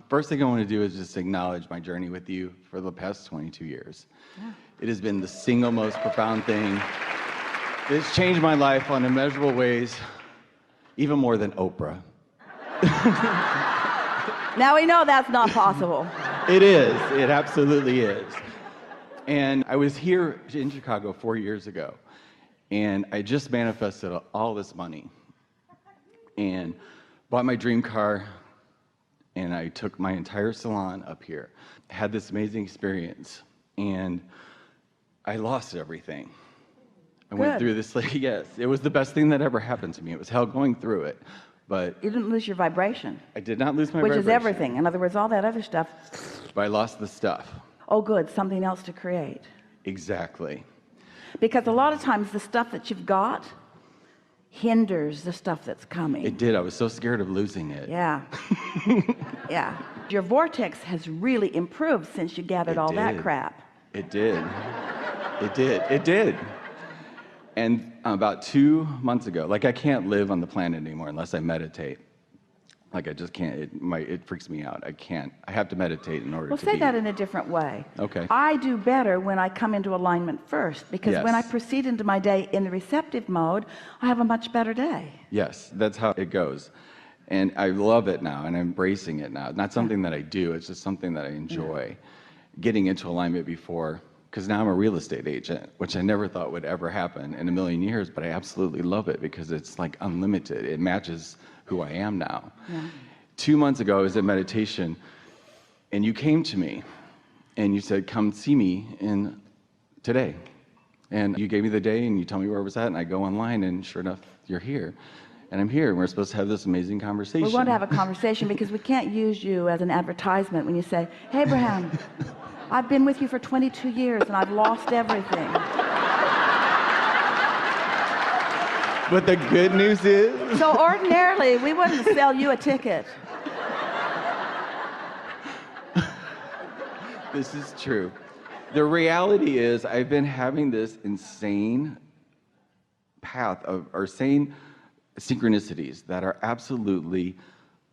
First thing I want to do is just acknowledge my journey with you for the past 22 years. Yeah. It has been the single most profound thing. It's changed my life on immeasurable ways, even more than Oprah. Now we know that's not possible. It is. It absolutely is. And I was here in Chicago 4 years ago, and I just manifested all this money and bought my dream car, and I took my entire salon up here. Had this amazing experience, and I lost everything. I went through this, yes, it was the best thing that ever happened to me. It was hell going through it, but... You didn't lose your vibration. I did not lose my vibration. Which is everything. In other words, all that other stuff... But I lost the stuff. Oh, good, something else to create. Exactly. Because a lot of times the stuff that you've got hinders the stuff that's coming. It did. I was so scared of losing it. Yeah. Yeah. Your vortex has really improved since you gathered all that crap. It did. It did. It did. And about 2 months ago, like I can't live on the planet anymore unless I meditate. Like I just can't, it freaks me out. I have to meditate in order to say that in a different way. Okay. I do better when I come into alignment first, because when I proceed into my day in the receptive mode, I have a much better day. Yes, that's how it goes. And I love it now, and I'm embracing it now. Not something that I do, it's just something that I enjoy. Getting into alignment before, because now I'm a real estate agent, which I never thought would ever happen in a million years, but I absolutely love it because it's like unlimited. It matches who I am now. Yeah. 2 months ago, I was at meditation, and you came to me, and you said, come see me today. And you gave me the day, and you told me where I was at, and I go online, and sure enough, you're here. And I'm here, and we're supposed to have this amazing conversation. We want to have a conversation because we can't use you as an advertisement when you say, hey, Abraham, I've been with you for 22 years, and I've lost everything. But the good news is... So ordinarily, we wouldn't sell you a ticket. This is true. The reality is I've been having this insane path or sane synchronicities that are absolutely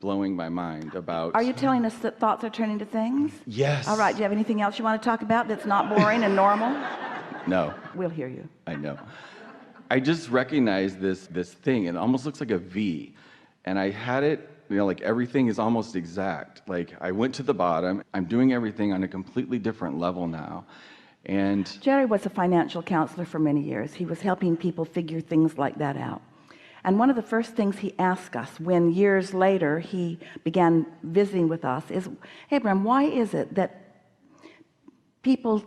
blowing my mind about... Are you telling us that thoughts are turning to things? Yes. All right, do you have anything else you want to talk about that's not boring and normal? No. We'll hear you. I know. I just recognized this thing, and it almost looks like a V. And I had it, like everything is almost exact. Like I went to the bottom, I'm doing everything on a completely different level now. And Jerry was a financial counselor for many years. He was helping people figure things like that out. And one of the first things he asked us when years later he began visiting with us is, hey, Abraham, why is it that people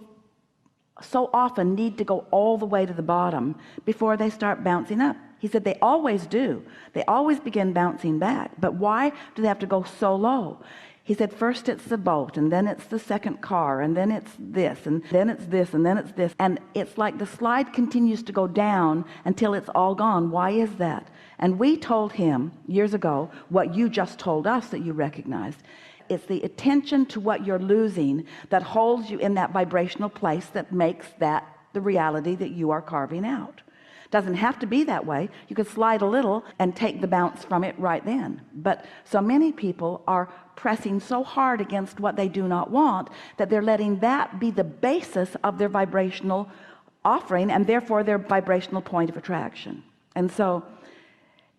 so often need to go all the way to the bottom before they start bouncing up? He said they always do. They always begin bouncing back. But why do they have to go so low? He said first it's the boat, and then it's the second car, and then it's this, and then it's this, and then it's this. And it's like the slide continues to go down until it's all gone. Why is that? And we told him years ago what you just told us that you recognized. It's the attention to what you're losing that holds you in that vibrational place that makes that the reality that you are carving out. Doesn't have to be that way. You could slide a little and take the bounce from it right then. But so many people are pressing so hard against what they do not want that they're letting that be the basis of their vibrational offering and therefore their vibrational point of attraction. And so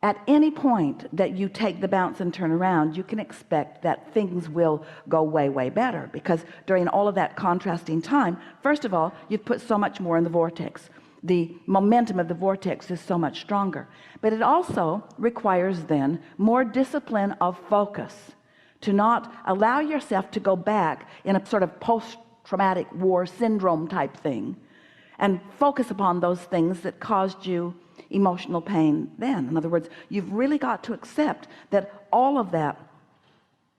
at any point that you take the bounce and turn around, you can expect that things will go way, way better, because during all of that contrasting time, first of all, you've put so much more in the vortex. The momentum of the vortex is so much stronger. But it also requires then more discipline of focus, to not allow yourself to go back in a sort of post-traumatic war syndrome type thing and focus upon those things that caused you emotional pain then. In other words, you've really got to accept that all of that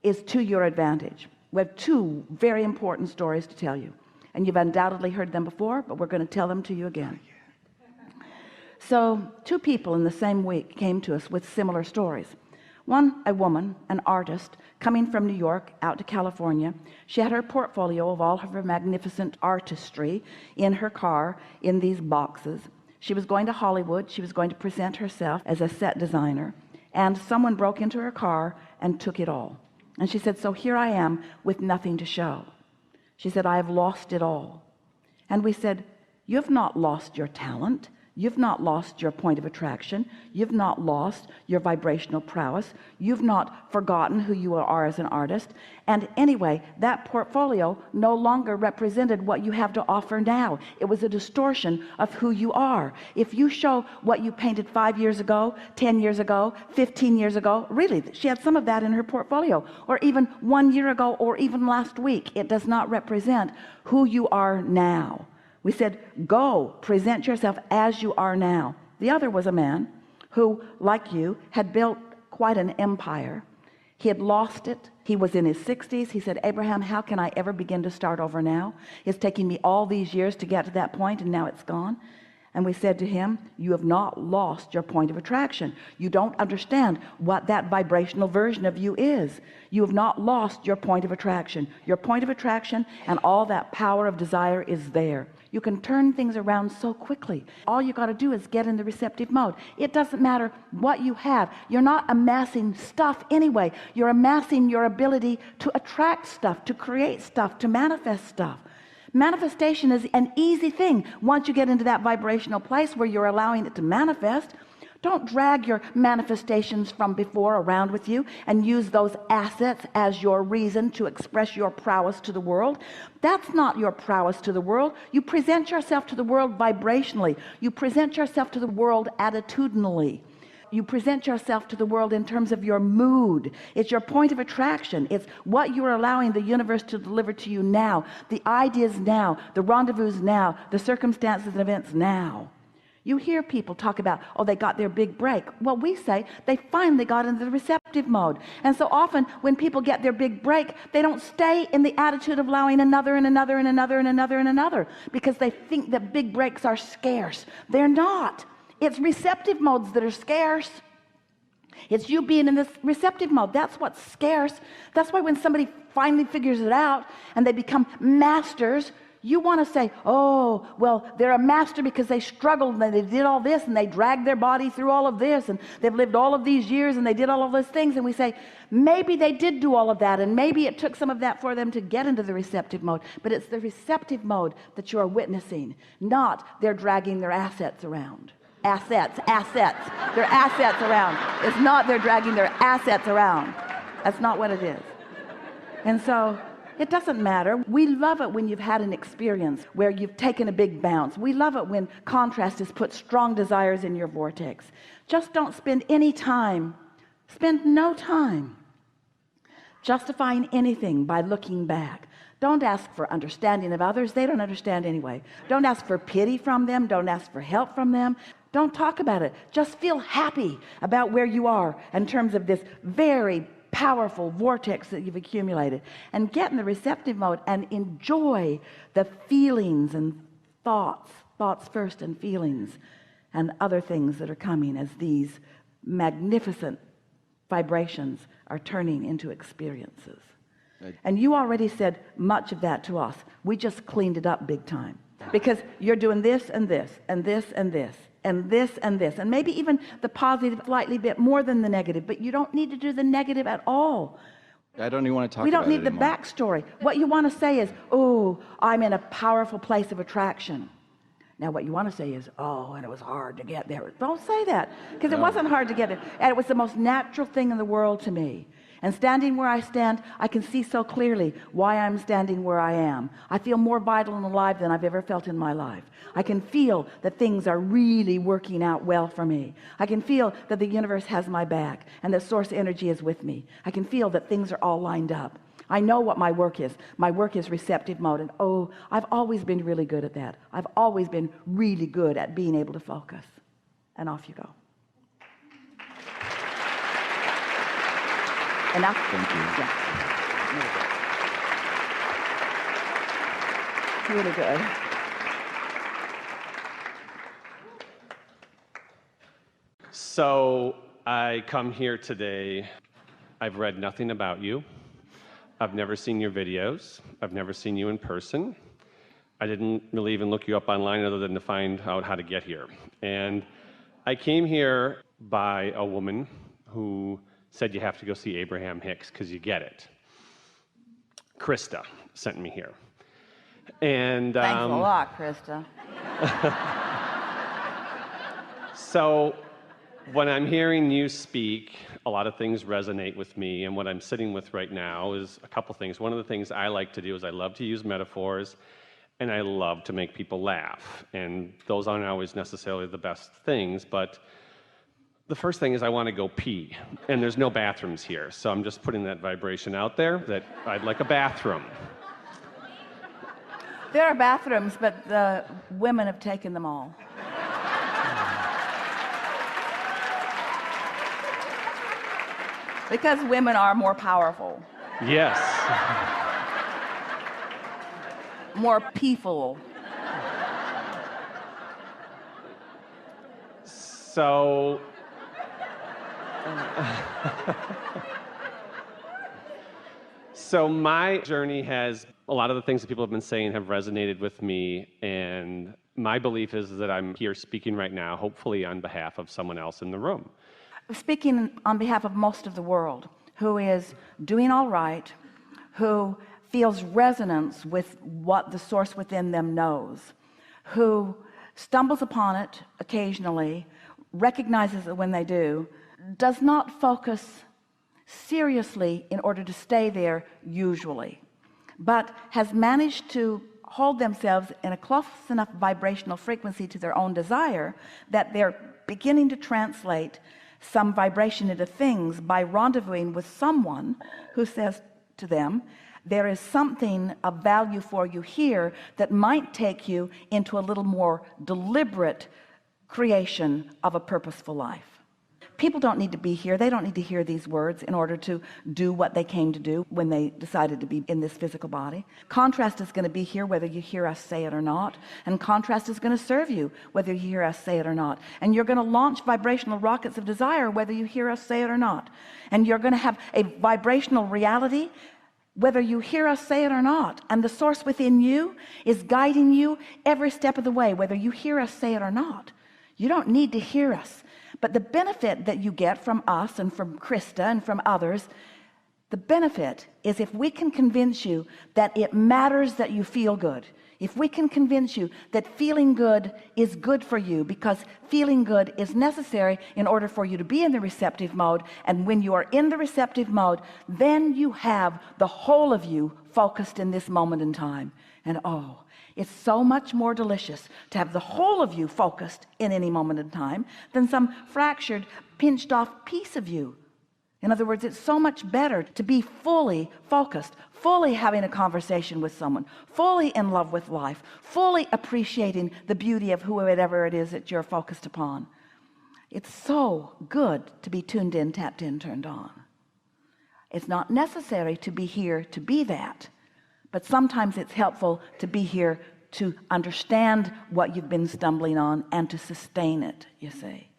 is to your advantage. We have two very important stories to tell you, and you've undoubtedly heard them before, but we're going to tell them to you again. So two people in the same week came to us with similar stories. One, a woman, an artist, coming from New York out to California. She had her portfolio of all of her magnificent artistry in her car in these boxes. She was going to Hollywood. She was going to present herself as a set designer, and someone broke into her car and took it all. And she said, so here I am with nothing to show. She said, I have lost it all. And we said, you have not lost your talent. You've not lost your point of attraction. You've not lost your vibrational prowess. You've not forgotten who you are as an artist. And anyway, that portfolio no longer represented what you have to offer now. It was a distortion of who you are. If you show what you painted 5 years ago, 10 years ago, 15 years ago, really, she had some of that in her portfolio, or even 1 year ago, or even last week, it does not represent who you are now. We said, go present yourself as you are now. The other was a man who, like you, had built quite an empire. He had lost it. He was in his 60s. He said, Abraham, how can I ever begin to start over now? It's taking me all these years to get to that point, and now it's gone. And we said to him, you have not lost your point of attraction. You don't understand what that vibrational version of you is. You have not lost your point of attraction. Your point of attraction and all that power of desire is there. You can turn things around so quickly. All you got to do is get in the receptive mode. It doesn't matter what you have. You're not amassing stuff anyway. You're amassing your ability to attract stuff, to create stuff, to manifest stuff. Manifestation is an easy thing once you get into that vibrational place where you're allowing it to manifest. Don't drag your manifestations from before around with you and use those assets as your reason to express your prowess to the world. That's not your prowess to the world. You present yourself to the world vibrationally. You present yourself to the world attitudinally. You present yourself to the world in terms of your mood. It's your point of attraction. It's what you're allowing the universe to deliver to you now, the ideas now, the rendezvous now, the circumstances and events now. You hear people talk about, oh, they got their big break. Well, we say they finally got into the receptive mode. And so often when people get their big break, they don't stay in the attitude of allowing another and another and another and another and another, because they think that big breaks are scarce. They're not. It's receptive modes that are scarce. It's you being in this receptive mode. That's what's scarce. That's why when somebody finally figures it out and they become masters, you want to say, oh, well, they're a master because they struggled and they did all this and they dragged their body through all of this and they've lived all of these years and they did all of those things. And we say, maybe they did do all of that, and maybe it took some of that for them to get into the receptive mode. But it's the receptive mode that you're witnessing, not they're dragging their assets around. Assets. Their assets around. It's not they're dragging their assets around. That's not what it is. And so it doesn't matter. We love it when you've had an experience where you've taken a big bounce. We love it when contrast has put strong desires in your vortex. Just don't spend any time, spend no time justifying anything by looking back. Don't ask for understanding of others. They don't understand anyway. Don't ask for pity from them. Don't ask for help from them. Don't talk about it. Just feel happy about where you are in terms of this very powerful vortex that you've accumulated, and get in the receptive mode and enjoy the feelings and thoughts first, and feelings and other things that are coming as these magnificent vibrations are turning into experiences. And you already said much of that to us. We just cleaned it up big time, because you're doing this and this and this and this and this and this, and maybe even the positive slightly bit more than the negative, but you don't need to do the negative at all. I don't even want to talk about it. We don't need the anymore. backstory. What you want to say is, oh, I'm in a powerful place of attraction. Now what you want to say is, oh, and it was hard to get there. Don't say that, because it wasn't hard to get there, and it was the most natural thing in the world to me. And standing where I stand, I can see so clearly why I'm standing where I am. I feel more vital and alive than I've ever felt in my life. I can feel that things are really working out well for me. I can feel that the universe has my back and that source energy is with me. I can feel that things are all lined up. I know what my work is. My work is receptive mode, and oh, I've always been really good at that. I've always been really good at being able to focus. And off you go. Enough? Thank you. Yeah. Really good. So I come here today. I've read nothing about you. I've never seen your videos. I've never seen you in person. I didn't really even look you up online other than to find out how to get here. And I came here by a woman who said you have to go see Abraham Hicks because you get it. Krista sent me here. And Thanks a lot, Krista. So when I'm hearing you speak, a lot of things resonate with me, and what I'm sitting with right now is a couple things. One of the things I like to do is I love to use metaphors, and I love to make people laugh, and those aren't always necessarily the best things, but the first thing is I want to go pee, and there's no bathrooms here, so I'm just putting that vibration out there that I'd like a bathroom. There are bathrooms, but the women have taken them all. Because women are more powerful. Yes. More peaceful. So so my journey has, a lot of the things that people have been saying have resonated with me, and my belief is that I'm here speaking right now, hopefully on behalf of someone else in the room. Speaking on behalf of most of the world who is doing all right, who feels resonance with what the source within them knows, who stumbles upon it occasionally, recognizes it when they do, does not focus seriously in order to stay there usually, but has managed to hold themselves in a close enough vibrational frequency to their own desire that they're beginning to translate some vibration into things by rendezvousing with someone who says to them, there is something of value for you here that might take you into a little more deliberate creation of a purposeful life. People don't need to be here. They don't need to hear these words in order to do what they came to do when they decided to be in this physical body. Contrast is going to be here whether you hear us say it or not, and contrast is going to serve you whether you hear us say it or not, and you're going to launch vibrational rockets of desire whether you hear us say it or not, and you're going to have a vibrational reality whether you hear us say it or not, and the source within you is guiding you every step of the way whether you hear us say it or not. You don't need to hear us. But the benefit that you get from us and from Krista and from others, the benefit is if we can convince you that it matters that you feel good, if we can convince you that feeling good is good for you because feeling good is necessary in order for you to be in the receptive mode, and when you are in the receptive mode, then you have the whole of you focused in this moment in time. And oh, it's so much more delicious to have the whole of you focused in any moment in time than some fractured, pinched off piece of you. In other words, it's so much better to be fully focused, fully having a conversation with someone, fully in love with life, fully appreciating the beauty of whoever it is that you're focused upon. It's so good to be tuned in, tapped in, turned on. It's not necessary to be here to be that. But sometimes it's helpful to be here to understand what you've been stumbling on and to sustain it, you see.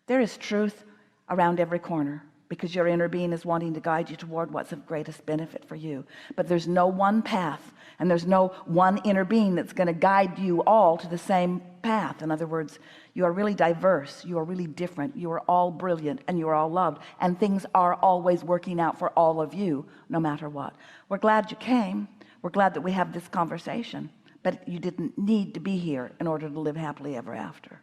There is truth around every corner because your inner being is wanting to guide you toward what's of greatest benefit for you. But there's no one path, and there's no one inner being that's going to guide you all to the same path. In other words, you are really diverse, you are really different, you are all brilliant, and you are all loved, and things are always working out for all of you no matter what. We're glad you came. We're glad that we have this conversation, but you didn't need to be here in order to live happily ever after.